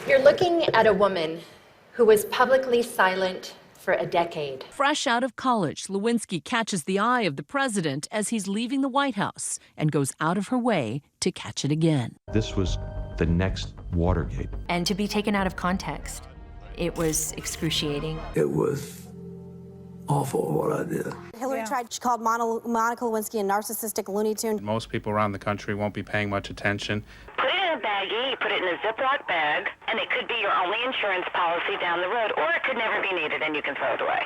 You're looking at a woman who was publicly silent for a decade. Fresh out of college, Lewinsky catches the eye of the president as he's leaving the White House and goes out of her way to catch it again. This was the next Watergate. And to be taken out of context, it was excruciating. It was awful what I did. Hillary she called Monica Lewinsky a narcissistic Looney Tune. Most people around the country won't be paying much attention. Put it in a baggie, you put it in a Ziploc bag, and it could be your only insurance policy down the road, or it could never be needed and you can throw it away.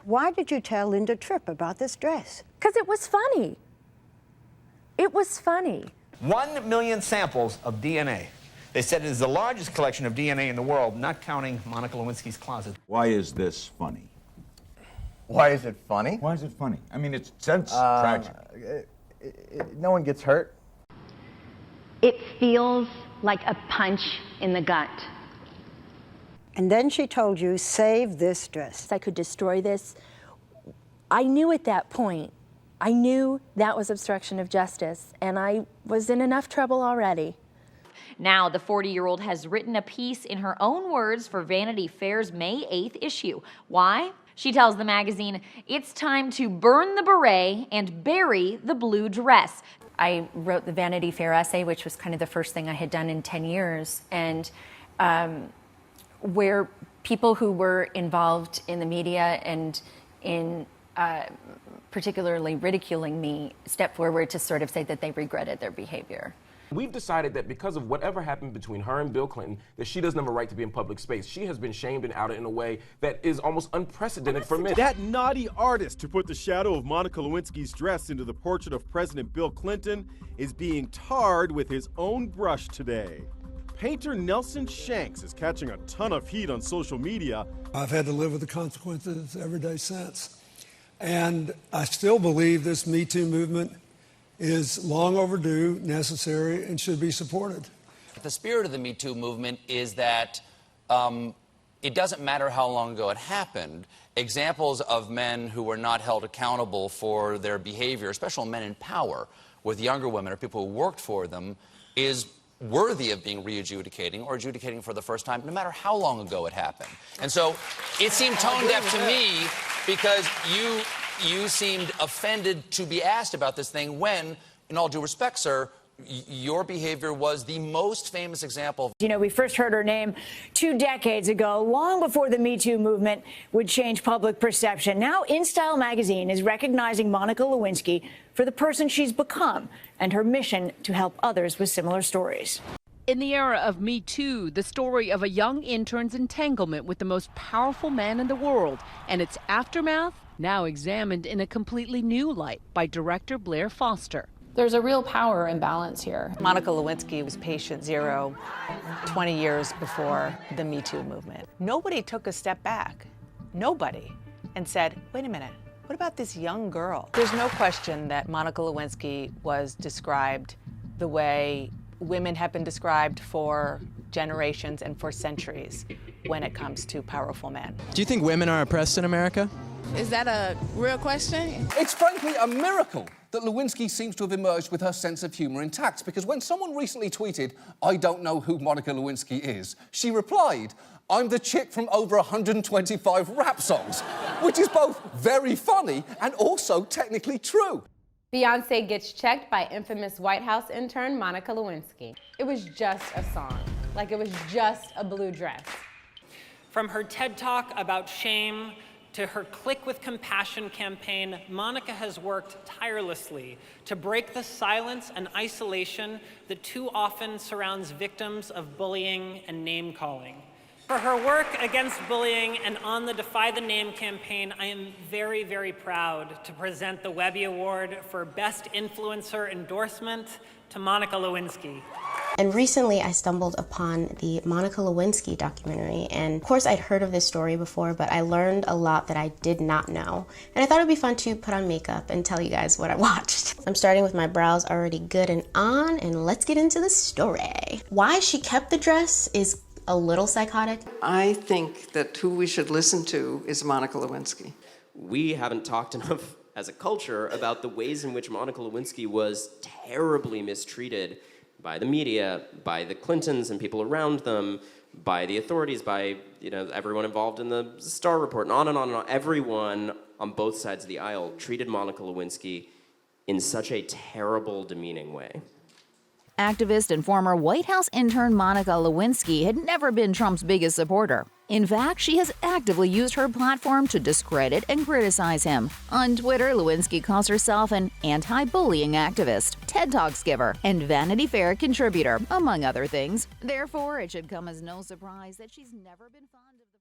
Why did you tell Linda Tripp about this dress? Because it was funny. It was funny. 1 million samples of DNA. They said it is the largest collection of DNA in the world, not counting Monica Lewinsky's closet. Why is this funny? Why is it funny? Why is it funny? I mean, it's tragic. No one gets hurt. It feels like a punch in the gut. And then she told you, save this dress. I could destroy this. I knew at that point, I knew that was obstruction of justice, and I was in enough trouble already. Now, the 40-year-old has written a piece in her own words for Vanity Fair's May 8th issue. Why? She tells the magazine, it's time to burn the beret and bury the blue dress. I wrote the Vanity Fair essay, which was kind of the first thing I had done in 10 years, and where people who were involved in the media and in particularly ridiculing me stepped forward to sort of say that they regretted their behavior. We've decided that because of whatever happened between her and Bill Clinton, that she doesn't have a right to be in public space. She has been shamed and outed in a way that is almost unprecedented for men. That naughty artist who put the shadow of Monica Lewinsky's dress into the portrait of President Bill Clinton is being tarred with his own brush today. Painter Nelson Shanks is catching a ton of heat on social media. I've had to live with the consequences every day since. And I still believe this Me Too movement is long overdue, necessary, and should be supported. The spirit of the Me Too movement is that it doesn't matter how long ago it happened. Examples of men who were not held accountable for their behavior, especially men in power, with younger women or people who worked for them, is worthy of being re-adjudicating or adjudicating for the first time, no matter how long ago it happened. And so it seemed tone deaf to me because you seemed offended to be asked about this thing when, in all due respect, sir, your behavior was the most famous example. You know, we first heard her name 2 decades ago, long before the Me Too movement would change public perception. Now, InStyle magazine is recognizing Monica Lewinsky for the person she's become and her mission to help others with similar stories. In the era of Me Too, the story of a young intern's entanglement with the most powerful man in the world and its aftermath now examined in a completely new light by director Blair Foster. There's a real power imbalance here. Monica Lewinsky was patient zero 20 years before the Me Too movement. Nobody took a step back, nobody, and said, wait a minute, what about this young girl? There's no question that Monica Lewinsky was described the way women have been described for generations and for centuries when it comes to powerful men. Do you think women are oppressed in America? Is that a real question? It's frankly a miracle that Lewinsky seems to have emerged with her sense of humor intact, because when someone recently tweeted, "I don't know who Monica Lewinsky is," she replied, "I'm the chick from over 125 rap songs," which is both very funny and also technically true. Beyonce gets checked by infamous White House intern Monica Lewinsky. It was just a song, like it was just a blue dress. From her TED Talk about shame to her Click with Compassion campaign, Monica has worked tirelessly to break the silence and isolation that too often surrounds victims of bullying and name-calling. For her work against bullying and on the Defy the Name campaign, I am very, very proud to present the Webby Award for Best Influencer Endorsement to Monica Lewinsky. And recently I stumbled upon the Monica Lewinsky documentary, and of course I'd heard of this story before, but I learned a lot that I did not know. And I thought it'd be fun to put on makeup and tell you guys what I watched. I'm starting with my brows already good and on, and let's get into the story. Why she kept the dress is a little psychotic. I think that who we should listen to is Monica Lewinsky. We haven't talked enough as a culture about the ways in which Monica Lewinsky was terribly mistreated by the media, by the Clintons and people around them, by the authorities, by everyone involved in the Starr report, and on and on and on. Everyone on both sides of the aisle treated Monica Lewinsky in such a terrible, demeaning way. Activist and former White House intern Monica Lewinsky had never been Trump's biggest supporter. In fact, she has actively used her platform to discredit and criticize him. On Twitter, Lewinsky calls herself an anti-bullying activist, TED Talks giver, and Vanity Fair contributor, among other things. Therefore, it should come as no surprise that she's never been fond of the